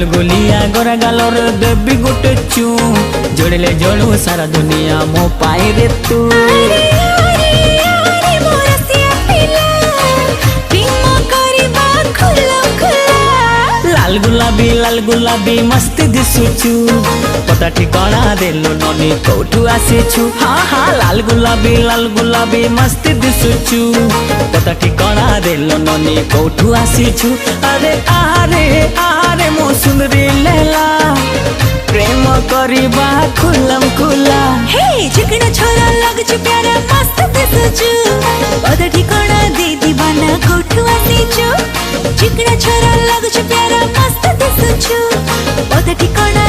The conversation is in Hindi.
गुलगुलिया गोरा गालर देवी गोटे चू जोड़ले जोड़ू सारा दुनिया मो पाई रे तू। लाल गुलाबी मस्त दिसुचु पता ठिकाना देलो ननी कोठू आसीछु। हाँ हाँ लाल गुलाबी मस्त दिसुचु पता ठिकाना देलो ननी कोठू आसीछु। अरे आरे आरे मो सुंदरी लैला प्रेम करिबा खुलम खुला। हे चिकना छोरा लगछु प्यारा मस्त दिसुचु पता ठिकाना दे दीवाना कोठू आसीछु। चिकना छोरा लगछु प्यारा मस्त दिसुचु पता ठिकाना